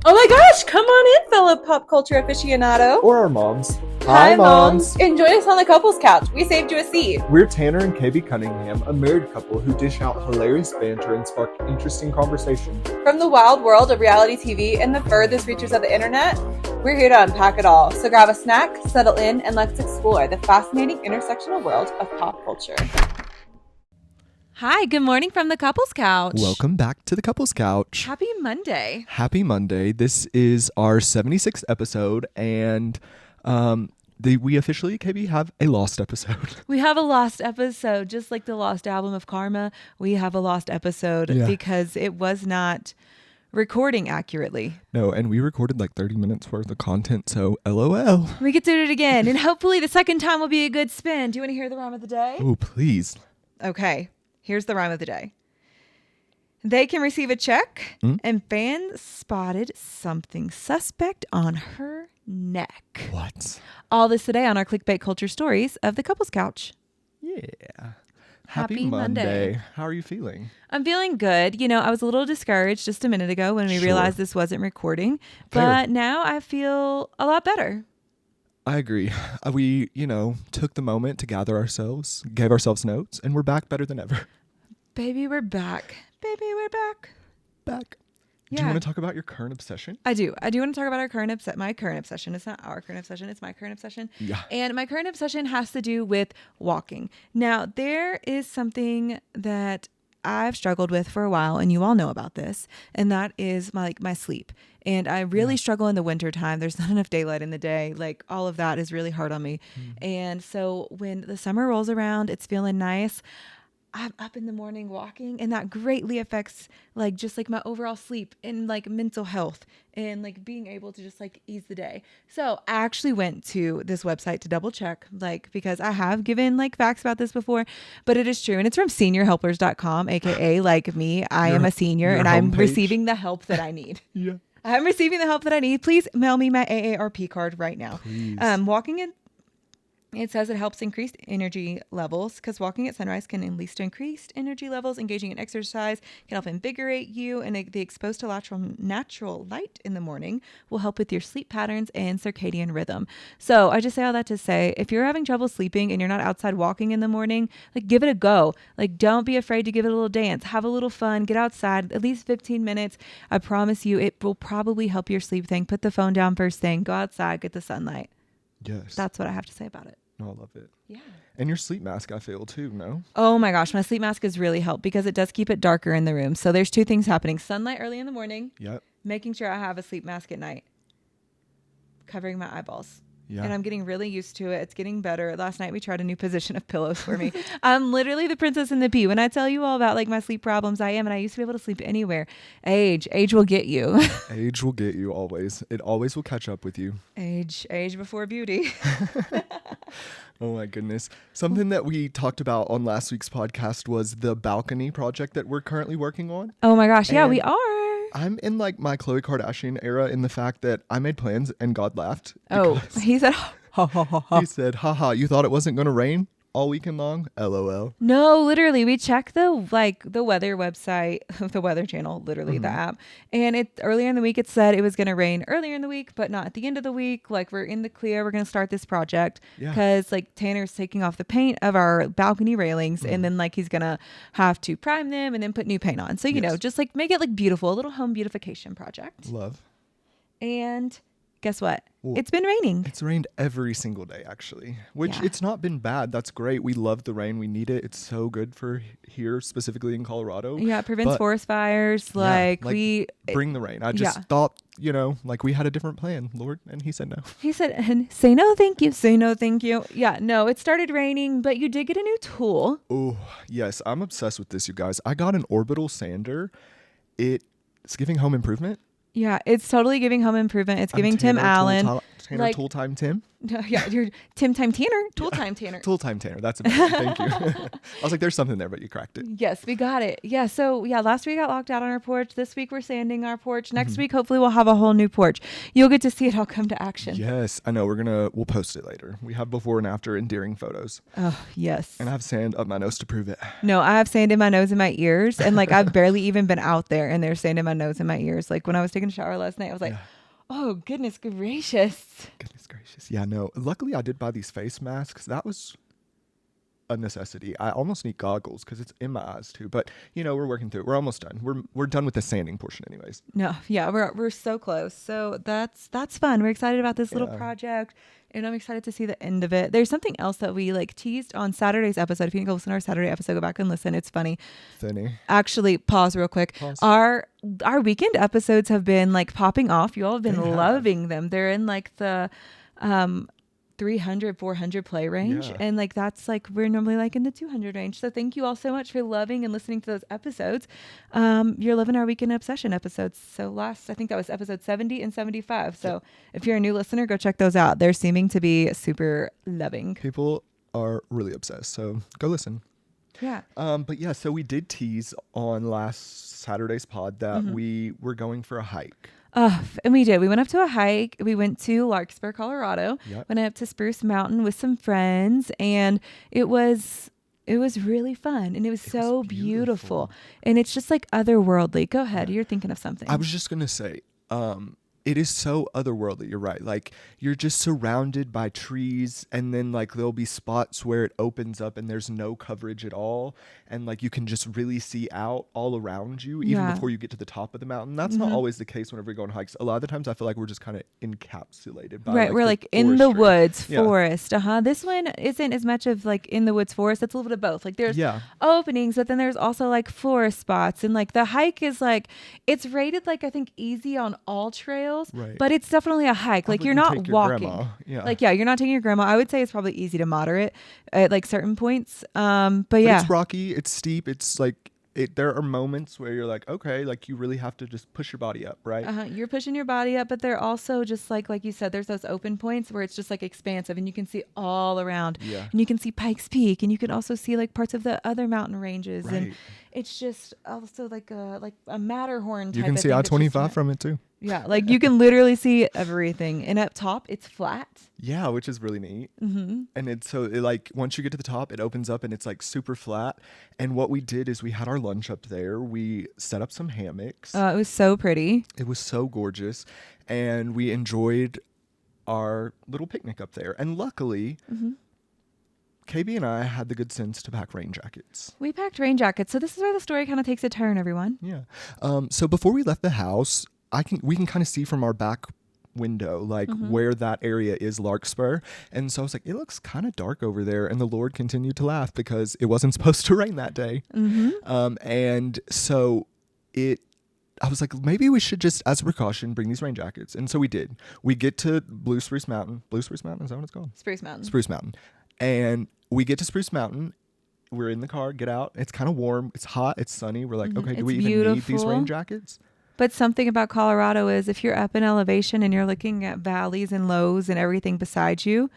Oh my gosh, come on in, fellow pop culture aficionado. Or our moms. Hi, moms. And join us on the couples couch. We saved you a seat. We're Tanner and KB Cunningham, a married couple who dish out hilarious banter and spark interesting conversation. From the wild world of reality TV and the furthest reaches of the internet, we're here to unpack it all. So grab a snack, settle in, and let's explore the fascinating intersectional world of pop culture. Hi, good morning from the couples couch. Welcome back to the couples couch. Happy Monday. Happy Monday. This is our 76th episode, and we officially, KB, have a lost episode. We have a lost episode, just like the lost album of Karma. We have a lost episode because it was not recording accurately. No, and we recorded like 30 minutes worth of content, so LOL. We get to do it again, and hopefully the second time will be a good spin. Do you want to hear the rhyme of the day? Oh, please. Okay, here's the rhyme of the day. They can receive a check, and fans spotted something suspect on her neck. What? All this today on our clickbait culture stories of the couples couch. Yeah. Happy Monday. How are you feeling? I'm feeling good. You know, I was a little discouraged just a minute ago when we realized this wasn't recording, but now I feel a lot better. I agree. We, took the moment to gather ourselves, gave ourselves notes, and we're back better than ever. Baby, we're back. Baby, we're back. Back. Yeah. Do you want to talk about your current obsession? I do. I do want to talk about my current obsession. It's not our current obsession. It's my current obsession. Yeah. And my current obsession has to do with walking. Now, there is something that I've struggled with for a while, and you all know about this, and that is my sleep. And I really struggle in the wintertime. There's not enough daylight in the day. Like, all of that is really hard on me. And so when the summer rolls around, it's feeling nice. I'm up in the morning walking, and that greatly affects just my overall sleep and mental health and being able to just ease the day. So I actually went to this website to double check, because I have given facts about this before, but it is true. And it's from seniorhelpers.com, AKA me. I am a senior and I'm receiving the help that I need. Yeah. I'm receiving the help that I need. Please mail me my AARP card right now. Please. Walking in. It says it helps increase energy levels because walking at sunrise can lead to increased energy levels. Engaging in exercise can help invigorate you, and the exposed to natural light in the morning will help with your sleep patterns and circadian rhythm. So I just say all that to say, if you're having trouble sleeping and you're not outside walking in the morning, give it a go. Don't be afraid to give it a little dance. Have a little fun. Get outside at least 15 minutes. I promise you it will probably help your sleep thing. Put the phone down first thing. Go outside. Get the sunlight. Yes. That's what I have to say about it. No, I love it. Yeah. And your sleep mask, I feel, too, no? Oh my gosh, my sleep mask has really helped because it does keep it darker in the room. So there's two things happening. Sunlight early in the morning. Yep. Making sure I have a sleep mask at night. Covering my eyeballs. Yeah. And I'm getting really used to it. It's getting better. Last night we tried a new position of pillows for me. I'm literally the princess and the pea. When I tell you all about my sleep problems, I am. And I used to be able to sleep anywhere. Age will get you. Age will get you always. It always will catch up with you. Age before beauty. Oh my goodness. Something that we talked about on last week's podcast was the balcony project that we're currently working on. Oh my gosh. Yeah, and we are. I'm in my Khloe Kardashian era in the fact that I made plans and God laughed. Oh, he said, ha, ha, ha, ha. He said, haha, you thought it wasn't going to rain all weekend long? LOL. No, literally, we checked the weather website, the Weather Channel, literally the app. And earlier in the week, it said it was going to rain earlier in the week, but not at the end of the week. We're in the clear. We're going to start this project because Tanner's taking off the paint of our balcony railings, and then he's going to have to prime them and then put new paint on. So, just make it beautiful, a little home beautification project. Love. And guess what? It's been raining. It's rained every single day, actually, which it's not been bad. That's great. We love the rain. We need it. It's so good for here, specifically in Colorado. Yeah, it prevents forest fires. Bring the rain. I just thought, we had a different plan, Lord, and he said no. He said, say no, thank you. Say no, thank you. Yeah, no, it started raining, but you did get a new tool. Oh, yes. I'm obsessed with this, you guys. I got an orbital sander. It's giving home improvement. Yeah, it's totally giving home improvement. It's giving Tim Allen. Tanner like, Tool Time Tim? Yeah, you're Tim Time Tanner, Tool Time Tanner. Tool Time Tanner. That's amazing. Thank you. I was like, there's something there, but you cracked it. Yes, we got it. Yeah. So yeah, last week we got locked out on our porch. This week we're sanding our porch. Next week, hopefully we'll have a whole new porch. You'll get to see it all come to action. Yes, I know. We'll post it later. We have before and after endearing photos. Oh, yes. And I have sand up my nose to prove it. No, I have sand in my nose and my ears. And like, I've barely even been out there and there's sand in my nose and my ears. Like when I was taking a shower last night, I was like, oh, goodness gracious. Goodness gracious. Yeah, no. Luckily, I did buy these face masks. That was a necessity. I almost need goggles because it's in my eyes too. But, we're working through it. We're almost done. We're done with the sanding portion anyways. No, yeah, we're so close. So that's fun. We're excited about this little project. And I'm excited to see the end of it. There's something else that we teased on Saturday's episode. If you can go listen to our Saturday episode, go back and listen. It's funny. Funny. Actually, pause real quick. Pause. Our weekend episodes have been popping off. You all have been loving them. They're in the 300, 400 play range. Yeah. And that's we're normally in the 200 range. So thank you all so much for loving and listening to those episodes. You're loving our weekend obsession episodes. So I think that was episode 70 and 75. So if you're a new listener, go check those out. They're seeming to be super loving. People are really obsessed. So go listen. Yeah. But yeah, so we did tease on last Saturday's pod that we were going for a hike. And we did. We went up to a hike. We went to Larkspur, Colorado. Yep. Went up to Spruce Mountain with some friends, and it was really fun, and it was so beautiful. And it's just otherworldly. Go ahead. You're thinking of something. I was just gonna say, it is so otherworldly. You're right. You're just surrounded by trees, and then there'll be spots where it opens up and there's no coverage at all, and you can just really see out all around you even before you get to the top of the mountain. That's not always the case whenever we go on hikes. A lot of the times I feel like we're just kind of encapsulated by we're in the woods forest. This one isn't as much of in the woods forest. It's a little bit of both. There's openings, but then there's also forest spots, and the hike is it's rated I think easy on all trails. Right. But it's definitely a hike. You're not walking. You're not taking your grandma. I would say it's probably easy to moderate at certain points. But it's rocky, it's steep, it's there are moments where you're okay, you really have to just push your body up, right? You're pushing your body up, but they're also just like you said, there's those open points where it's just expansive and you can see all around. Yeah. And you can see Pikes Peak, and you can also see parts of the other mountain ranges. Right. And it's just also a Matterhorn type. You can see I-25 from it too. Yeah, you can literally see everything. And up top, it's flat. Yeah, which is really neat. Mm-hmm. And it's once you get to the top, it opens up and it's super flat. And what we did is we had our lunch up there. We set up some hammocks. It was so pretty. It was so gorgeous. And we enjoyed our little picnic up there. And luckily, KB and I had the good sense to pack rain jackets. We packed rain jackets. So this is where the story kind of takes a turn, everyone. Yeah. So before we left the house, we can kind of see from our back window where that area is Larkspur, and so I was like, it looks kind of dark over there, and the Lord continued to laugh because it wasn't supposed to rain that day. And so I was like, maybe we should just, as a precaution, bring these rain jackets. And so we did. We get to Spruce Mountain, is that what it's called? Spruce Mountain. And we get to Spruce Mountain. We're in the car, get out. It's kind of warm. It's hot. It's sunny. We're like, okay, do we even need these rain jackets? But something about Colorado is if you're up in elevation and you're looking at valleys and lows and everything beside you,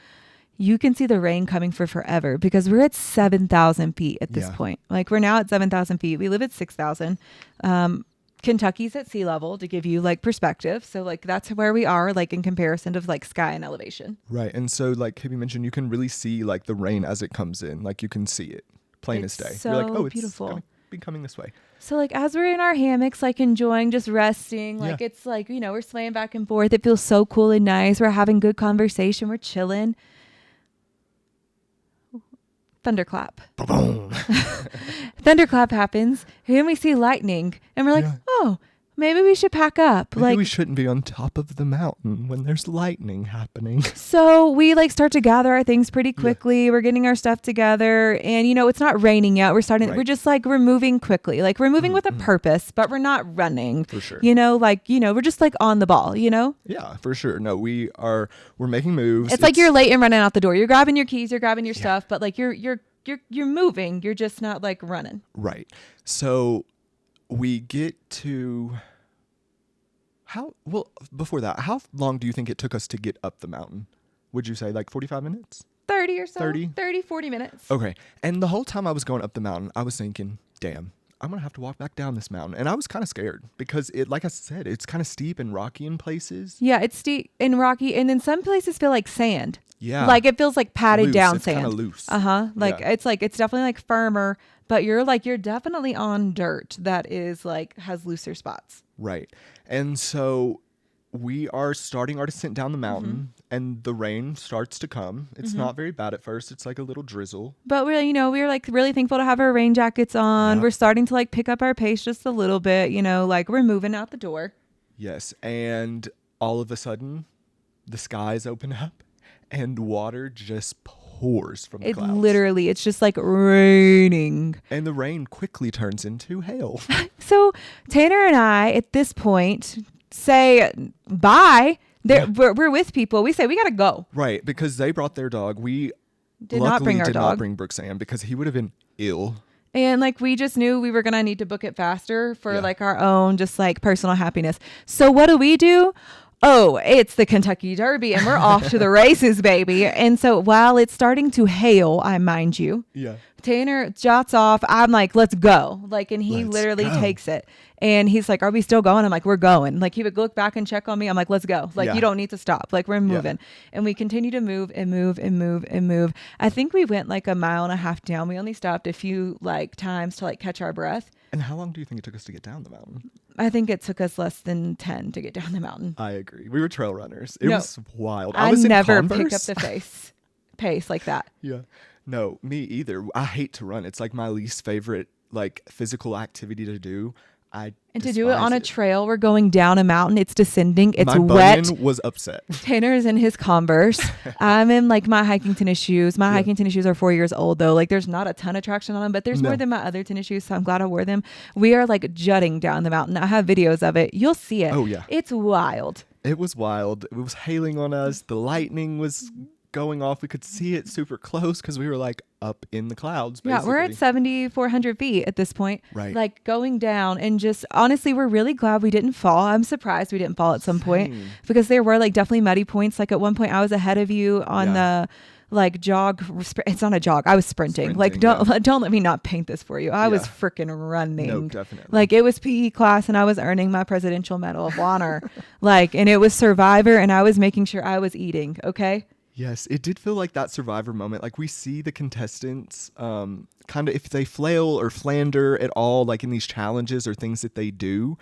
you can see the rain coming for forever because we're at 7,000 feet at this point. We're now at 7,000 feet. We live at 6,000. Kentucky's at sea level to give you perspective. So that's where we are in comparison of sky and elevation. Right. And so Kibby mentioned, you can really see the rain as it comes in. You can see it plain as day. So you're it's beautiful. Be coming this way. So as we're in our hammocks, enjoying, just resting, it's we're swaying back and forth. It feels so cool and nice. We're having good conversation. We're chilling. Thunderclap. Boom. Thunderclap happens. And we see lightning. And we're oh, maybe we should pack up. Maybe we shouldn't be on top of the mountain when there's lightning happening. So we start to gather our things pretty quickly. Yeah. We're getting our stuff together, and it's not raining yet. We're starting. Right. We're just we're moving quickly. We're moving with a purpose, but we're not running. For sure. We're just on the ball. Yeah, for sure. No, we're making moves. It's you're late and running out the door. You're grabbing your keys. You're grabbing your stuff, but you're moving. You're just not running. Right. So we get to Before that, how long do you think it took us to get up the mountain? Would you say like 45 minutes? 30 or so. 30? 30, 40 minutes. Okay. And the whole time I was going up the mountain, I was thinking, damn, I'm going to have to walk back down this mountain. And I was kind of scared because like I said, it's kind of steep and rocky in places. Yeah, it's steep and rocky. And then some places feel like sand. Yeah. Like it feels like patted Loose. down It's sand. kind of loose. Like Yeah. it's definitely like firmer, but you're definitely on dirt that is like has looser spots. Right. And so we are starting our descent down the mountain and the rain starts to come. It's not very bad at first. It's like a little drizzle. But we're like really thankful to have our rain jackets on. Yep. We're starting to like pick up our pace just a little bit, like we're moving out the door. Yes. And all of a sudden the skies open up and water just pours from the clouds. It's just like raining. And the rain quickly turns into hail. So Tanner and I at this point say bye. We're with people. We say we gotta go. Right, because they brought their dog. We Did not bring our did dog. not bring Brooksam because he would have been ill. And like we just knew we were gonna need to book it faster for Yeah. like our own just like personal happiness. So what do? Oh, it's the Kentucky Derby and we're off to the races, baby. And so while it's starting to hail, I mind you, Yeah. Tanner jots off. I'm like, let's go. Like, and he Let's literally go. takes it. And he's like, are we still going? I'm like, we're going. Like he would look back and check on me. I'm like, let's go. Like Yeah. you don't need to stop. Like we're moving. And we continue to move and move and move and move. I think we went like a mile and a half down. We only stopped a few like times to like catch our breath. And how long do you think it took us to get down the mountain? I think it took us less than 10 to get down the mountain. I agree. We were trail runners. It No. was wild. I was in never pick Converse. up the pace like that. Yeah. No, me either. I hate to run. It's like my least favorite like physical activity to do. And to do it despise on a trail, we're going down a mountain. It's descending. It's my wet. bunion was upset. Tanner's in his Converse. I'm in like my hiking tennis shoes. My hiking tennis shoes are 4 years old though. Like there's not a ton of traction on them, but there's No. more than my other tennis shoes. So I'm glad I wore them. We are like jutting down the mountain. I have videos of it. You'll see it. Oh, yeah. It's wild. It was wild. It was hailing on us. The lightning was going off. We could see it super close because we were like up in the clouds. Basically. Yeah, we're at 7,400 feet at this point. Right. Like going down and just honestly, we're really glad we didn't fall. I'm surprised we didn't fall at some point Same. because there were like definitely muddy points. Like at one point I was ahead of you on the like jog. It's not a jog. I was sprinting. Like don't let me not paint this for you. I was freaking running. No, definitely. Like it was PE class and I was earning my Presidential Medal of Honor. Like, and it was Survivor and I was making sure I was eating. Okay. Yes, it did feel like that Survivor moment. Like we see the contestants kind of if they flail or flander at all, like in these challenges or things that they do,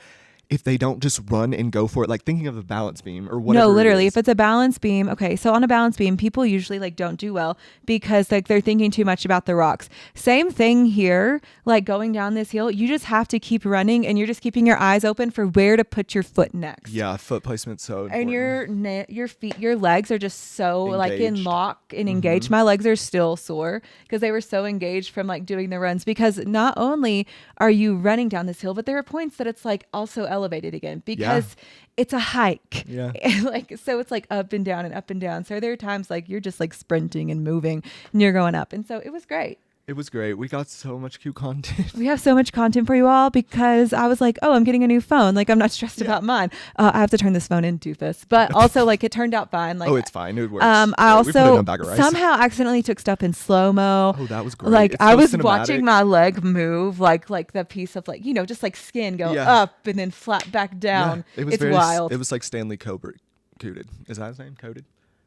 if they don't just run and go for it, like thinking of a balance beam or whatever. No, literally, it is. if it's a balance beam, okay. So on a balance beam, people usually like don't do well because like they're thinking too much about the rocks. Same thing here, like going down this hill, you just have to keep running and you're just keeping your eyes open for where to put your foot next. Yeah, foot placement so And important. your feet, your legs are just so like in Engaged. lock and engaged. My legs are still sore because they were so engaged from like doing the runs because not only are you running down this hill, but there are points that it's like also elevated again because it's a hike. Yeah. Like, so it's like up and down and up and down. So there are times like you're just like sprinting and moving and you're going up. And so it was great. It was great. We got so much cute content. We have so much content for you all because I was like, oh, I'm getting a new phone. Like, I'm not stressed about mine. I have to turn this phone in, doofus. But also, like, it turned out fine. Like, Oh, it's fine. It works. I Yeah, we put it in also a bag of rice. somehow accidentally took stuff in slow-mo. Oh, that was great. Like, It's I so was cinematic. watching my leg move, like the piece of, like, just like skin go up and then flat back down. Yeah, it was it's very, wild. It was like Stanley Kubrick coded. Is that his name? Coded?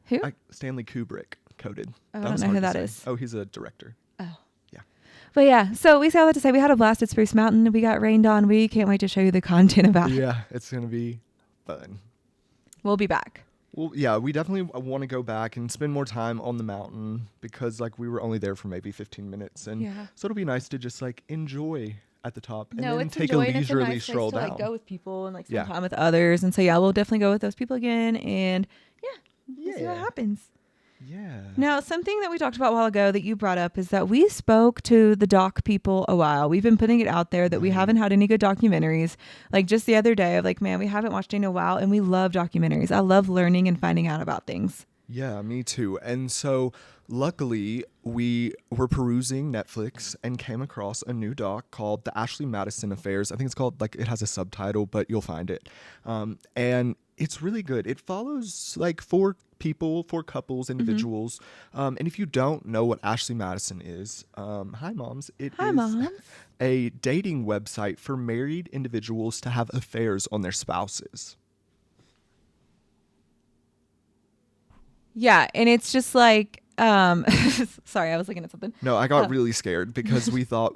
Who? Stanley Kubrick coded. I That don't was know who hard to that say. is. Oh, he's a director. But yeah, so we say all that to say we had a blast at Spruce Mountain. We got rained on. We can't wait to show you the content about it. Yeah, it's going to be fun. We'll be back. Well, yeah, we definitely want to go back and spend more time on the mountain because like we were only there for maybe 15 minutes. And so it'll be nice to just like enjoy at the top and then take a leisurely stroll down. Like go with people and like spend time with others. And so yeah, we'll definitely go with those people again and we'll see what happens. Yeah. Now, something that we talked about a while ago that you brought up is that we spoke to the doc people a while. We've been putting it out there that we haven't had any good documentaries. Like just the other day of like, man, we haven't watched any in a while and we love documentaries. I love learning and finding out about things. Yeah, me too. And so luckily we were perusing Netflix and came across a new doc called The Ashley Madison Affairs. I think it's called, like, it has a subtitle, but you'll find it. And it's really good. It follows like four couples, individuals. And if you don't know what Ashley Madison is, hi moms. Hi, moms. A dating website for married individuals to have affairs on their spouses. Yeah, and it's just like, sorry, I was looking at something. No, I got really scared because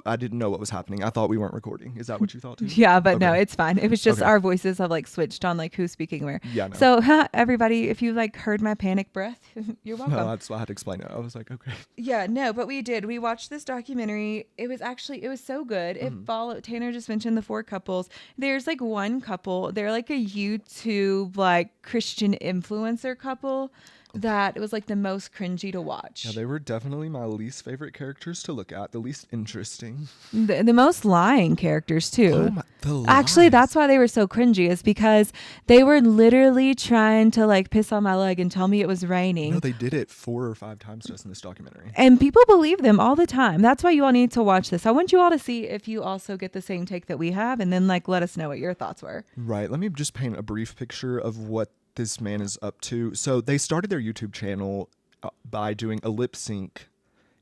I didn't know what was happening. I thought we weren't recording. Is that what you thought too? Yeah, but Okay. no, it's fine. It was just Okay. our voices have like switched on like who's speaking where. Yeah, no. So everybody, if you like heard my panic breath, you're welcome. No, that's why I had to explain it. I was like, okay. Yeah, no, but we did. We watched this documentary. It was so good. It followed, Tanner just mentioned the four couples. There's like one couple, they're like a YouTube like Christian influencer couple that it was like the most cringy to watch. Yeah, they were definitely my least favorite characters to look at, the least interesting. The most lying characters too. The Actually, lies. that's why they were so cringy, is because they were literally trying to like piss on my leg and tell me it was raining. No, they did it 4 or 5 times just in this documentary. And people believe them all the time. That's why you all need to watch this. I want you all to see if you also get the same take that we have, and then like let us know what your thoughts were. Right. Let me just paint a brief picture of what this man is up to. So they started their YouTube channel by doing a lip sync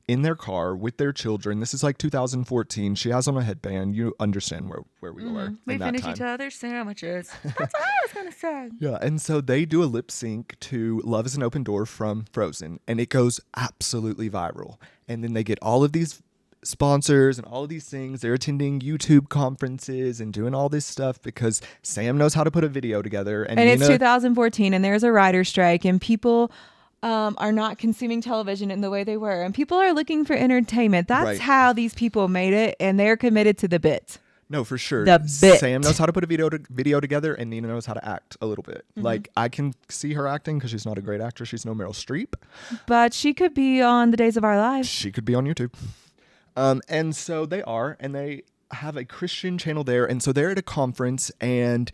in their car with their children. This is like 2014. She has on a headband. You understand where we were. We in that finished time. each other's sandwiches. That's what I was going to say. Yeah, and so they do a lip sync to Love is an Open Door from Frozen, and it goes absolutely viral. And then they get all of these sponsors and all of these things. They're attending YouTube conferences and doing all this stuff because Sam knows how to put a video together. And it's 2014, and there's a writer's strike, and people are not consuming television in the way they were, and people are looking for entertainment. That's Right. how these people made it, and they're committed to the bit. No, for sure. The bit. Sam knows how to put a video together, and Nina knows how to act a little bit. Like, I can see her acting because she's not a great actress. She's no Meryl Streep. But she could be on The Days of Our Lives. She could be on YouTube. And so they are, and they have a Christian channel there. And so they're at a conference, and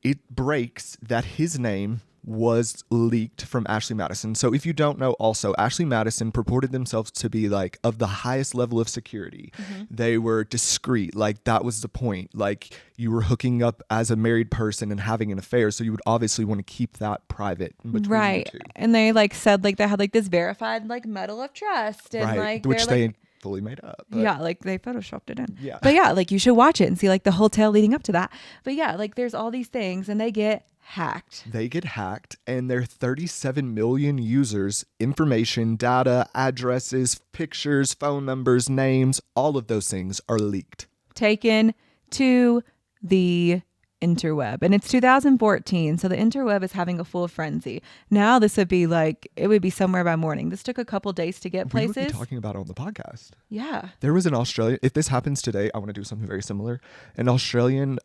it breaks that his name was leaked from Ashley Madison. So if you don't know, also, Ashley Madison purported themselves to be like of the highest level of security. They were discreet. Like, that was the point. Like, you were hooking up as a married person and having an affair. So you would obviously want to keep that private between Right. you two. And they like said like they had like this verified like medal of trust, and Right. like Which they're, they like, fully made up. But yeah, like they photoshopped it in. Yeah. But yeah, like you should watch it and see like the whole tale leading up to that. But yeah, like there's all these things, and they get hacked. They get hacked, and their 37 million users' information, data, addresses, pictures, phone numbers, names, all of those things are leaked. Taken to the interweb, and it's 2014, so the interweb is having a full frenzy. Now this would be like, it would be somewhere by morning. This took a couple days to get We would places. be talking about it on the podcast. Yeah. There was an Australian, if this happens today, I want to do something very similar. An Australian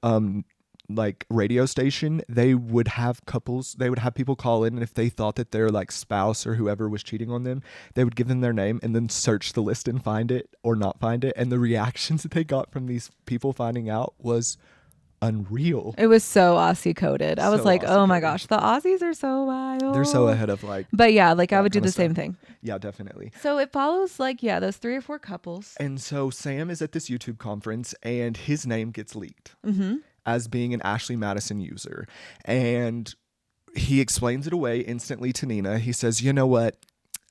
like radio station, they would have people call in, and if they thought that their like spouse or whoever was cheating on them, they would give them their name and then search the list and find it or not find it. And the reactions that they got from these people finding out was unreal. It was so Aussie coded. I was So like, Aussie oh my coded. gosh, the Aussies are so wild. They're so ahead of like, But yeah, like I that would do kinda the same stuff. thing. Yeah, definitely. So it follows like, yeah, those 3 or 4 couples. And so Sam is at this YouTube conference, and his name gets leaked as being an Ashley Madison user. And he explains it away instantly to Nina. He says, you know what?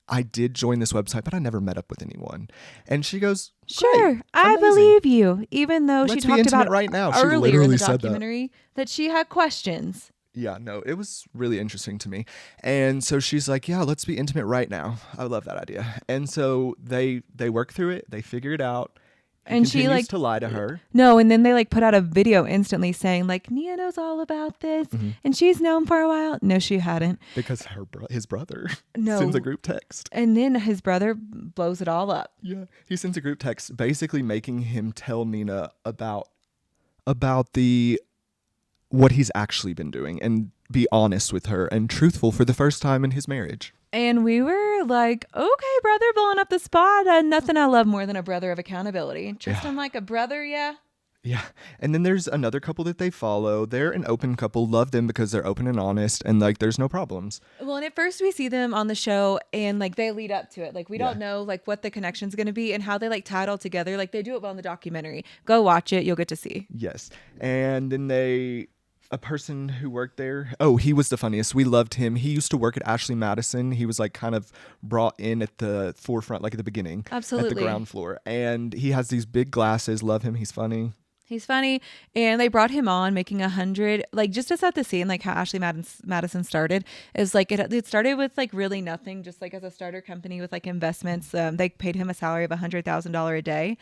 I did join this website, but I never met up with anyone. And she goes, Sure, "Great, I amazing." believe you. Even though Let's she be talked intimate about right now. She earlier in literally the said that. documentary that she had questions. Yeah, no, it was really interesting to me. And so she's like, yeah, let's be intimate right now. I love that idea. And so they work through it. They figure it out. He And she continues like to lie to her. No, and then they like put out a video instantly saying like Nia knows all about this, and she's known for a while. No, she hadn't. Because his brother No. sends a group text. And then his brother blows it all up. Yeah, he sends a group text basically making him tell Nina about what he's actually been doing and be honest with her and truthful for the first time in his marriage. And we were like, okay, brother, blowing up the spot. Nothing I love more than a brother of accountability. Tristan, like a brother, yeah. Yeah. And then there's another couple that they follow. They're an open couple. Love them because they're open and honest and like there's no problems. Well, and at first we see them on the show and like they lead up to it. Like we Yeah. don't know like what the connection's going to be and how they like tie it all together. Like they do it well in the documentary. Go watch it. You'll get to see. Yes. And then a person who worked there. Oh, he was the funniest. We loved him. He used to work at Ashley Madison. He was like kind of brought in at the forefront, like at the beginning. Absolutely. At the ground floor. And he has these big glasses. Love him. He's funny. He's funny. And they brought him on making 100, like just to set the scene, like how Ashley Madison started is like, it started with like really nothing, just like as a starter company with like investments. They paid him a salary of $100,000 a day.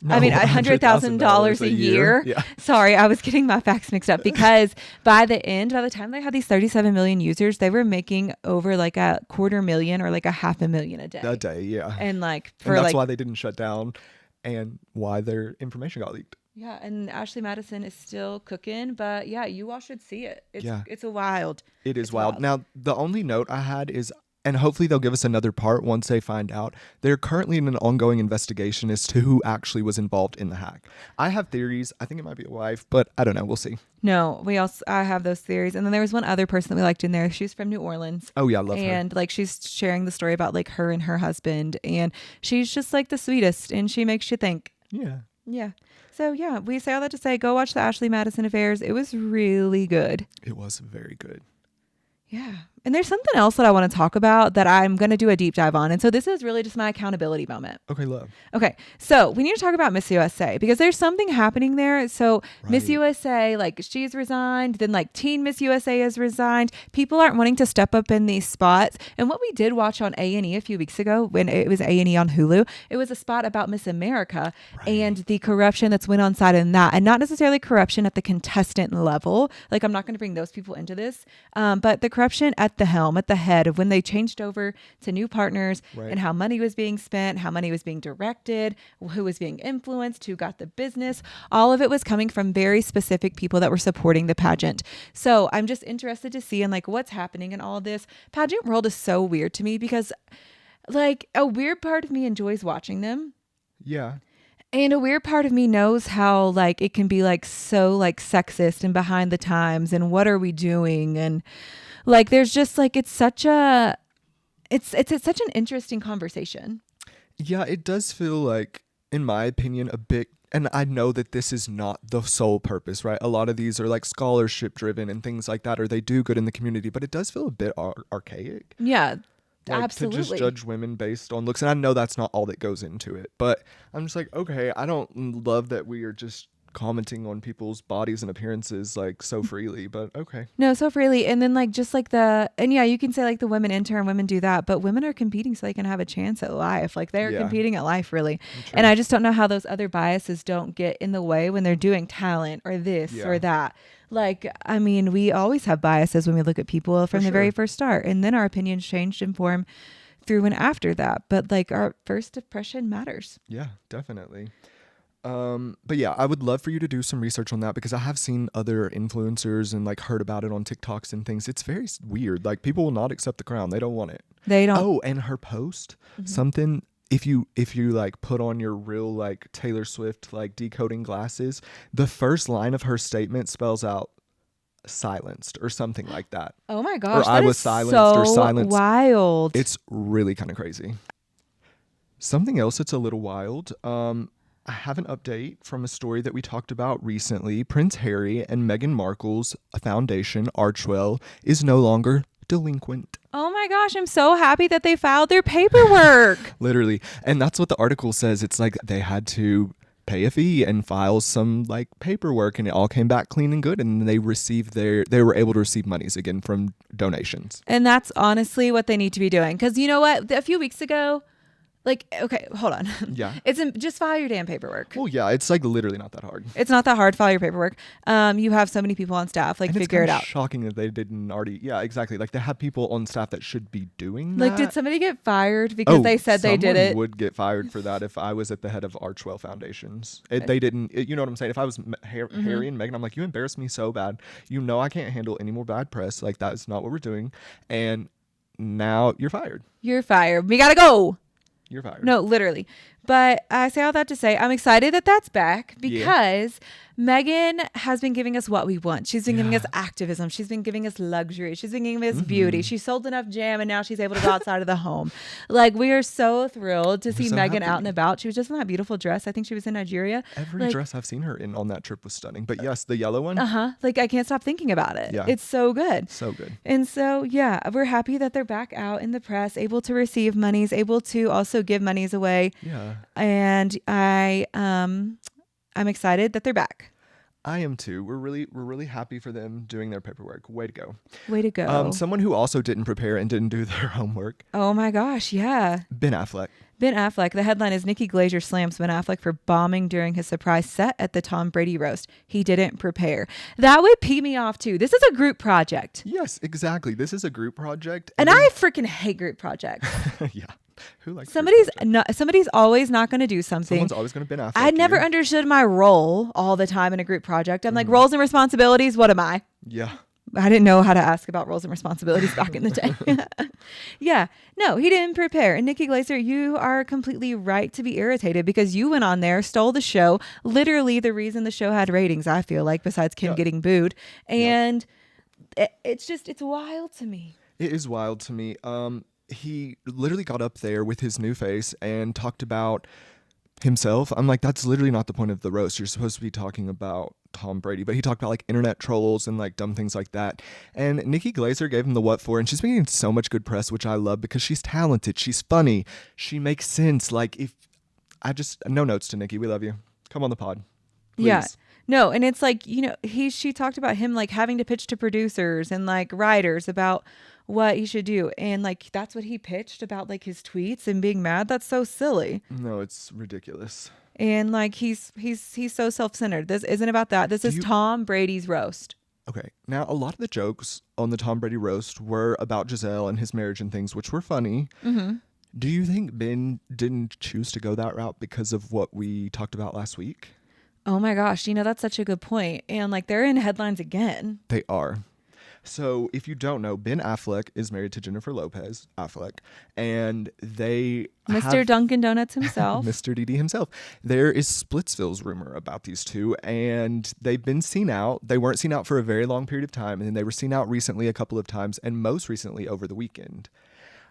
No, I mean, $100,000 a year. Yeah. Sorry, I was getting my facts mixed up because by the time they had these 37 million users, they were making over like $250,000 or like $500,000 a day. A day, yeah. And like, and that's why they didn't shut down and why their information got leaked. Yeah, and Ashley Madison is still cooking, but yeah, you all should see it. It's a wild. It's wild. Now, the only note I had is, and hopefully they'll give us another part once they find out, they're currently in an ongoing investigation as to who actually was involved in the hack. I have theories. I think it might be a wife, but I don't know. We'll see. No, I have those theories. And then there was one other person that we liked in there. She's from New Orleans. Oh yeah, I love her. And like she's sharing the story about like her and her husband, and she's just like the sweetest, and she makes you think. Yeah. Yeah. So yeah, we say all that to say, go watch the Ashley Madison Affairs. It was really good. It was very good. Yeah. And there's something else that I want to talk about that I'm going to do a deep dive on. And so this is really just my accountability moment. Okay, love. Okay. So we need to talk about Miss USA because there's something happening there. So Miss USA, like she's resigned. Then like Teen Miss USA has resigned. People aren't wanting to step up in these spots. And what we did watch on A&E a few weeks ago when it was A&E on Hulu, it was a spot about Miss America and the corruption that's went on side in that. And not necessarily corruption at the contestant level. Like I'm not going to bring those people into this. But the corruption at the helm, at the head of when they changed over to new partners and how money was being spent, how money was being directed, who was being influenced, who got the business. All of it was coming from very specific people that were supporting the pageant. So I'm just interested to see and like what's happening in all of this. Pageant world is so weird to me because like a weird part of me enjoys watching them. Yeah. And a weird part of me knows how like it can be like so like sexist and behind the times and what are we doing and like there's just like it's such an interesting conversation. Yeah, it does feel like, in my opinion, a bit, and I know that this is not the sole purpose, right? A lot of these are like scholarship driven and things like that, or they do good in the community, but it does feel a bit archaic. Yeah. Like, absolutely. to just judge women based on looks. And I know that's not all that goes into it, but I'm just like, okay, I don't love that we are just commenting on people's bodies and appearances like so freely, but okay. No, so freely. And then like just like and yeah, you can say like the women enter and women do that, but women are competing so they can have a chance at life. Like they're competing at life really. True. And I just don't know how those other biases don't get in the way when they're doing talent or this or that. Like, I mean, we always have biases when we look at people from the very first start, and then our opinions changed and form through and after that. But like our first impression matters. Yeah, definitely. But yeah, I would love for you to do some research on that because I have seen other influencers and like heard about it on TikToks and things. It's very weird. Like people will not accept the crown. They don't want it. They don't. Oh, and her post, something, if you like put on your real like Taylor Swift like decoding glasses, the first line of her statement spells out silenced or something like that. Oh my gosh. Or I was silenced or silenced. Wild. It's really kind of crazy. Something else that's a little wild. I have an update from a story that we talked about recently. Prince Harry and Meghan Markle's foundation, Archewell, is no longer delinquent. Oh my gosh, I'm so happy that they filed their paperwork. Literally. And that's what the article says. It's like they had to pay a fee and file some like paperwork and it all came back clean and good, and they were able to receive monies again from donations. And that's honestly what they need to be doing. Because you know what? A few weeks ago, like, okay, hold on. Yeah. Just file your damn paperwork. Well, yeah, it's like literally not that hard. It's not that hard. File your paperwork. You have so many people on staff. Like, figure it out. It's shocking that they didn't already. Yeah, exactly. Like they have people on staff that should be doing that. Like, did somebody get fired because they said they did it? Someone would get fired for that if I was at the head of Archewell Foundations. They didn't. You know what I'm saying? If I was Harry and Meghan, I'm like, you embarrassed me so bad. You know I can't handle any more bad press. Like that is not what we're doing. And now you're fired. You're fired. We gotta go. You're fired. No, literally. But I say all that to say, I'm excited that that's back Yeah. because Meghan has been giving us what we want. She's been giving Yeah. us activism. She's been giving us luxury. She's been giving us beauty. She sold enough jam and now she's able to go outside of the home. Like, we are so thrilled to see so Meghan happy. out and about. She was just in that beautiful dress. I think she was in Nigeria. Every dress I've seen her in on that trip was stunning. But yes, the yellow one. Like, I can't stop thinking about it. Yeah. It's so good. So good. And so, yeah, we're happy that they're back out in the press, able to receive monies, able to also give monies away. Yeah. And I'm excited that they're back. I am too. We're really happy for them doing their paperwork. Way to go. Way to go. Someone who also didn't prepare and didn't do their homework. Oh my gosh, yeah. Ben Affleck. Ben Affleck. The headline is Nikki Glaser slams Ben Affleck for bombing during his surprise set at the Tom Brady roast. He didn't prepare. That would pee me off too. This is a group project. Yes, exactly. This is a group project. And I freaking hate group projects. Yeah. Who likes Somebody's always not going to do something. Someone's always going to Ben Affleck. I never you. understood my role all the time in a group project. I'm like, roles and responsibilities, what am I? Yeah. I didn't know how to ask about roles and responsibilities back in the day. Yeah. No, he didn't prepare. And Nikki Glaser, you are completely right to be irritated because you went on there, stole the show. Literally the reason the show had ratings, I feel like, besides Kim getting booed. And it's wild to me. It is wild to me. He literally got up there with his new face and talked about himself. I'm like, that's literally not the point of the roast. You're supposed to be talking about Tom Brady. But he talked about like internet trolls and like dumb things like that. And Nikki Glaser gave him the what for. And she's been getting so much good press, which I love because she's talented. She's funny. She makes sense. Like, no notes to Nikki. We love you. Come on the pod. Please. Yeah. No, and it's like, she talked about him like having to pitch to producers and like writers about what he should do. And like, that's what he pitched about like his tweets and being mad. That's so silly. No, it's ridiculous. And like, he's so self-centered. This isn't about that. This is Tom Brady's roast. Okay. Now, a lot of the jokes on the Tom Brady roast were about Giselle and his marriage and things, which were funny. Mm-hmm. Do you think Ben didn't choose to go that route because of what we talked about last week? Oh my gosh, that's such a good point. And like, they're in headlines again. They are. So if you don't know, Ben Affleck is married to Jennifer Lopez Affleck, and they Mr. Dunkin' Donuts himself. Mr. Diddy himself. There is Splitsville's rumor about these two, and they've been seen out. They weren't seen out for a very long period of time, and then they were seen out recently a couple of times, and most recently over the weekend.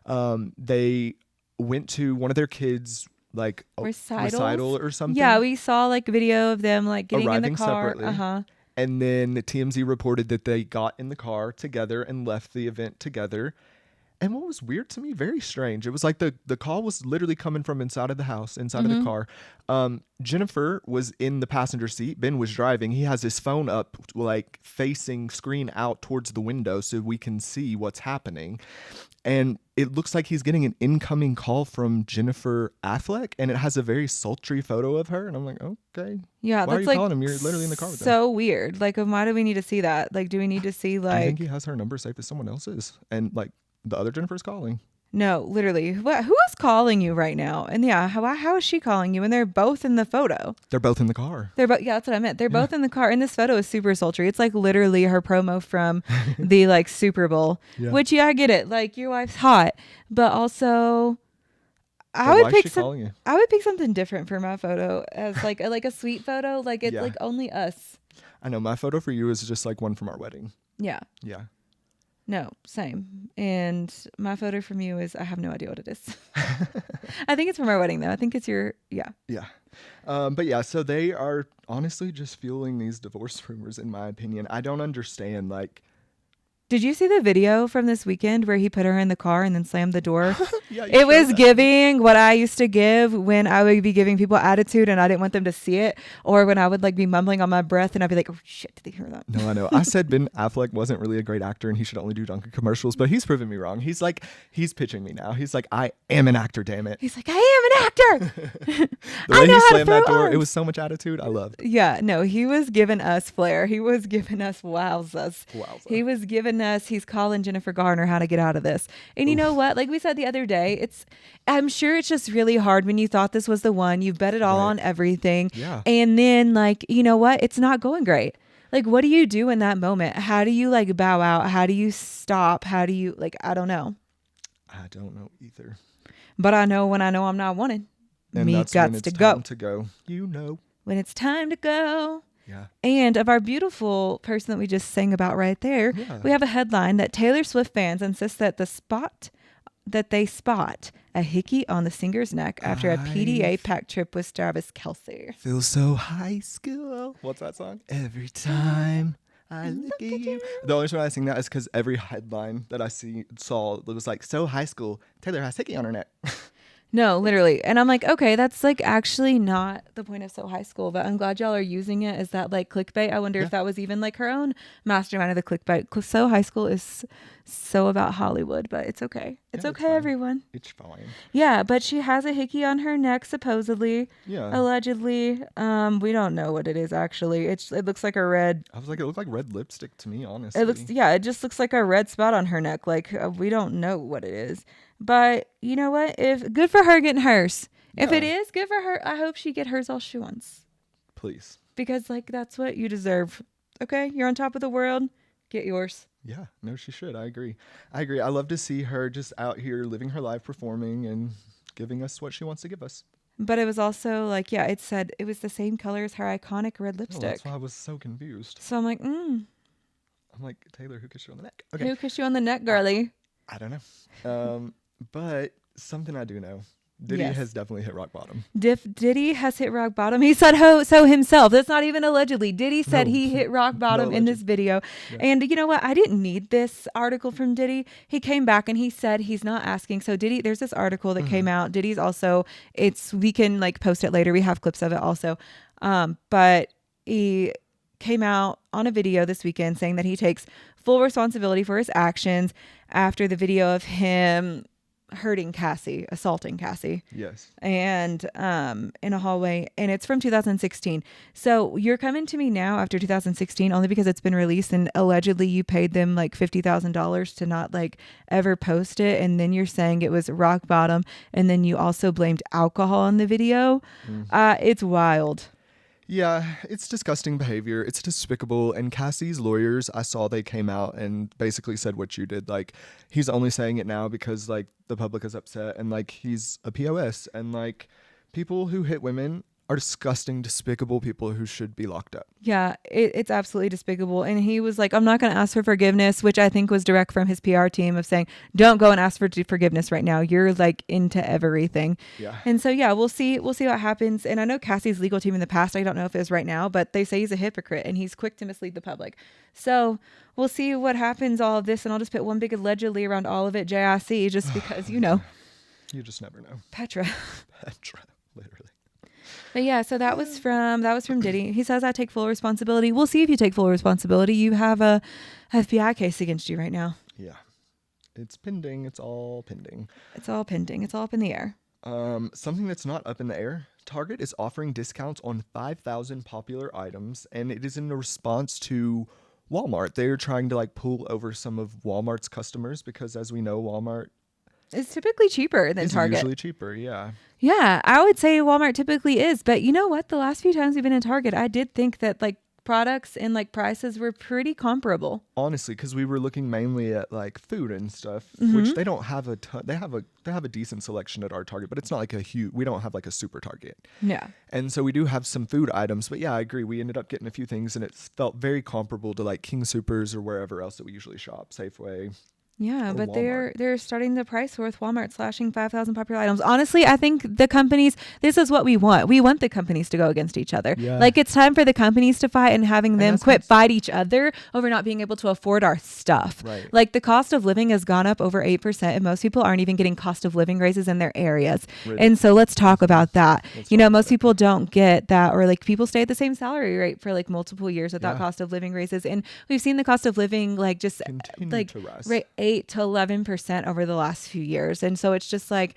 They went to one of their kids' like recital or something. Yeah, we saw like a video of them like getting arriving in the car. separately. And then TMZ reported that they got in the car together and left the event together. And what was weird to me, very strange, it was like the call was literally coming from inside of the house, inside of the car. Jennifer was in the passenger seat. Ben was driving. He has his phone up, like facing screen out towards the window so we can see what's happening. And it looks like he's getting an incoming call from Jennifer Affleck, and it has a very sultry photo of her. And I'm like, okay. Yeah, why that's are you like calling him? You're literally in the car with him. So weird. Like, why do we need to see that? Like, do we need to see like? I think he has her number saved as someone else's, and like the other Jennifer's calling. No, literally. Who is calling you right now? And yeah, how is she calling you? And they're both in the photo. They're both in the car. Yeah, that's what I meant. They're both in the car. And this photo is super sultry. It's like literally her promo from the like Super Bowl, which I get it. Like, your wife's hot, but also I would pick something different for my photo as like a sweet photo. Like, it's like only us. I know my photo for you is just like one from our wedding. Yeah. Yeah. No, same. And my photo from you is, I have no idea what it is. I think it's from our wedding though. I think it's your, yeah. Yeah. But yeah, so they are honestly just fueling these divorce rumors, in my opinion. I don't understand, like. Did you see the video from this weekend where he put her in the car and then slammed the door? Yeah, it was giving what I used to give when I would be giving people attitude and I didn't want them to see it, or when I would like be mumbling on my breath and I'd be like, oh shit, did they hear that? No, I know. I said Ben Affleck wasn't really a great actor and he should only do Dunkin' commercials, but he's proven me wrong. He's pitching me now. He's like, I am an actor, damn it. He's like, I am an actor. The way he slammed that door, it was so much attitude. I loved. Yeah, no, he was giving us flair. He was giving us wowzas. He was giving us, he's calling Jennifer Garner how to get out of this. And you know what? Like we said the other day, I'm sure it's just really hard when you thought this was the one. You've bet it all on everything. Yeah. And then like, you know what? It's not going great. Like, what do you do in that moment? How do you like bow out? How do you stop? How do you like, I don't know. I don't know either. But I know when I know I'm not wanted. And Me that's when gots it's to go. time to go. You know. When it's time to go. Yeah. And of our beautiful person that we just sang about right there, we have a headline that Taylor Swift fans insist that they spot a hickey on the singer's neck after a PDA packed trip with Travis Kelce. Feel so high school. What's that song? Every time I look at you. The only reason I sing that is because every headline that I saw it was like, so high school, Taylor has hickey on her neck. No, literally. And I'm like, okay, that's like actually not the point of So High School, but I'm glad y'all are using it as that like clickbait. I wonder if that was even like her own mastermind of the clickbait. So High School is so about Hollywood, but it's okay. It's okay, everyone. It's fine. Yeah, but she has a hickey on her neck, supposedly. Yeah. Allegedly. We don't know what it is actually. It looks like a red. I was like, it looked like red lipstick to me, honestly. It just looks like a red spot on her neck. Like we don't know what it is. But you know what? If good for her getting hers. If it is good for her, I hope she get hers all she wants. Please. Because like that's what you deserve. Okay, you're on top of the world. Get yours. Yeah, no, she should. I agree. I love to see her just out here living her life, performing and giving us what she wants to give us. But it was also like, yeah, it said it was the same color as her iconic red lipstick. That's why I was so confused. So I'm like, I'm like, Taylor, who kissed you on the neck? Okay. Who kissed you on the neck, girly? I don't know. But something I do know. Diddy has definitely hit rock bottom. Diddy has hit rock bottom. He said so himself. That's not even allegedly. Diddy said he hit rock bottom in this video. Yeah. And you know what? I didn't need this article from Diddy. He came back and he said he's not asking. So Diddy, there's this article that came out. Diddy's also, we can like post it later. We have clips of it also. But he came out on a video this weekend saying that he takes full responsibility for his actions after the video of him assaulting Cassie. Yes. And in a hallway, and it's from 2016. So you're coming to me now after 2016 only because it's been released and allegedly you paid them like $50,000 to not like ever post it, and then you're saying it was rock bottom, and then you also blamed alcohol in the video. It's wild. Yeah, it's disgusting behavior. It's despicable. And Cassie's lawyers, I saw they came out and basically said what you did. Like, he's only saying it now because, like, the public is upset and, like, he's a POS. And, like, people who hit women are disgusting, despicable people who should be locked up. Yeah, it's absolutely despicable. And he was like, I'm not going to ask for forgiveness, which I think was direct from his PR team of saying, don't go and ask for forgiveness right now. You're like into everything. Yeah. And so, yeah, we'll see what happens. And I know Cassie's legal team in the past, I don't know if it's right now, but they say he's a hypocrite and he's quick to mislead the public. So we'll see what happens, all of this. And I'll just put one big allegedly around all of it, JIC, just because, you know. You just never know. Petra, literally. But yeah, so that was from Diddy. He says, I take full responsibility. We'll see if you take full responsibility. You have a FBI case against you right now. Yeah. It's pending. It's all pending. It's all pending. It's all up in the air. Something that's not up in the air. Target is offering discounts on 5,000 popular items, and it is in response to Walmart. They're trying to like pull over some of Walmart's customers because, as we know, Walmart is typically cheaper than Target. Usually cheaper, yeah. Yeah, I would say Walmart typically is, but you know what? The last few times we've been in Target, I did think that like products and like prices were pretty comparable. Honestly, because we were looking mainly at like food and stuff, which they don't have a ton. They have a decent selection at our Target, but it's not like a huge. We don't have like a super Target. Yeah. And so we do have some food items, but yeah, I agree. We ended up getting a few things, and it felt very comparable to like King Soopers or wherever else that we usually shop, Safeway. Yeah, but they're starting the price war with Walmart slashing 5,000 popular items. Honestly, I think the companies, this is what we want. We want the companies to go against each other. Yeah. Like it's time for the companies to fight and having them fight each other over not being able to afford our stuff. Right. Like the cost of living has gone up over 8% and most people aren't even getting cost of living raises in their areas. Really? And so let's talk about that. Most people don't get that, or like people stay at the same salary rate for like multiple years without cost of living raises. And we've seen the cost of living like just continue like to rise. 8 to 11% over the last few years. And so it's just like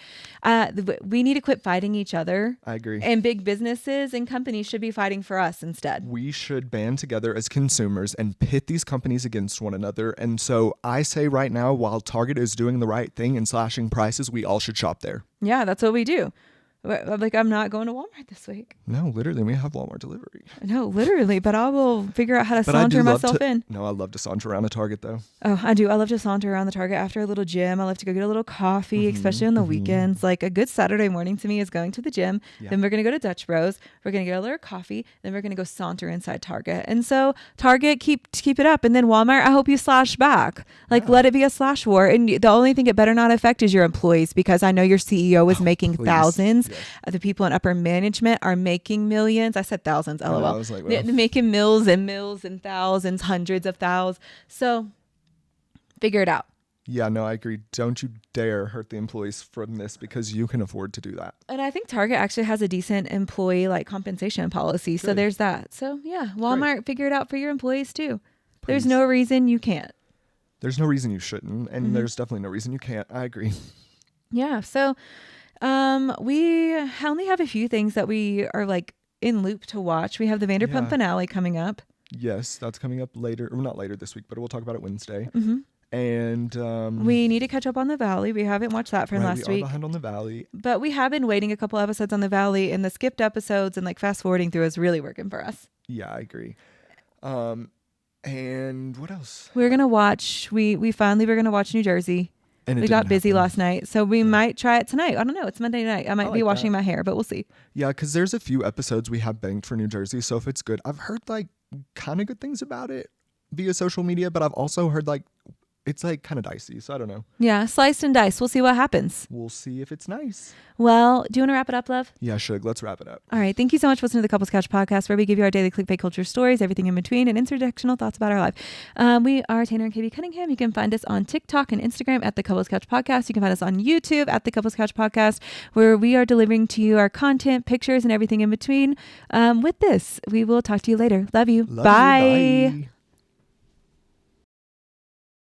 we need to quit fighting each other. I agree. And big businesses and companies should be fighting for us instead. We should band together as consumers and pit these companies against one another. And so I say right now, while Target is doing the right thing and slashing prices, we all should shop there. Yeah, that's what we do. I'm like, I'm not going to Walmart this week. No, literally, we have Walmart delivery. No, literally, but I will figure out how to saunter myself in. No, I love to saunter around the Target though. Oh, I do. I love to saunter around the Target after a little gym. I love to go get a little coffee, especially on the weekends. Like a good Saturday morning to me is going to the gym. Yeah. Then we're going to go to Dutch Bros. We're going to get a little coffee. Then we're going to go saunter inside Target. And so Target, keep it up. And then Walmart, I hope you slash back. Like let it be a slash war. And the only thing it better not affect is your employees, because I know your CEO is making thousands. Yes. The people in upper management are making millions. I said thousands, LOL. I was like, well. They're making mills and thousands, hundreds of thousands. So figure it out. Yeah, no, I agree. Don't you dare hurt the employees from this, because you can afford to do that. And I think Target actually has a decent employee like compensation policy. Good. So there's that. So yeah, Walmart, figure it out for your employees too. Please. There's no reason you can't. There's no reason you shouldn't. And there's definitely no reason you can't. I agree. Yeah. So we only have a few things that we are like in loop to watch. We have the Vanderpump finale coming up. Yes, that's coming up later. Or not later this week, but we'll talk about it Wednesday. And we need to catch up on the Valley. We haven't watched that from last week. We are behind on the Valley. But we have been waiting a couple episodes on the Valley, and the skipped episodes and like fast forwarding through is really working for us. Yeah, I agree. And what else? We're going to watch, we finally were going to watch New Jersey. And we got busy last night, so we might try it tonight. I don't know. It's Monday night. I might be washing my hair, but we'll see. Yeah, because there's a few episodes we have banked for New Jersey, so if it's good. I've heard like kind of good things about it via social media, but I've also heard like it's like kind of dicey, so I don't know. Yeah, sliced and diced. We'll see what happens. We'll see if it's nice. Well, do you want to wrap it up, love? Yeah, Shug, let's wrap it up. All right. Thank you so much for listening to the Couples Couch podcast, where we give you our daily clickbait culture stories, everything in between, and intersectional thoughts about our life. We are Tanner and Katie Cunningham. You can find us on TikTok and Instagram at the Couples Couch podcast. You can find us on YouTube at the Couples Couch podcast, where we are delivering to you our content, pictures, and everything in between. With this, we will talk to you later. Love you. Bye. You. Bye.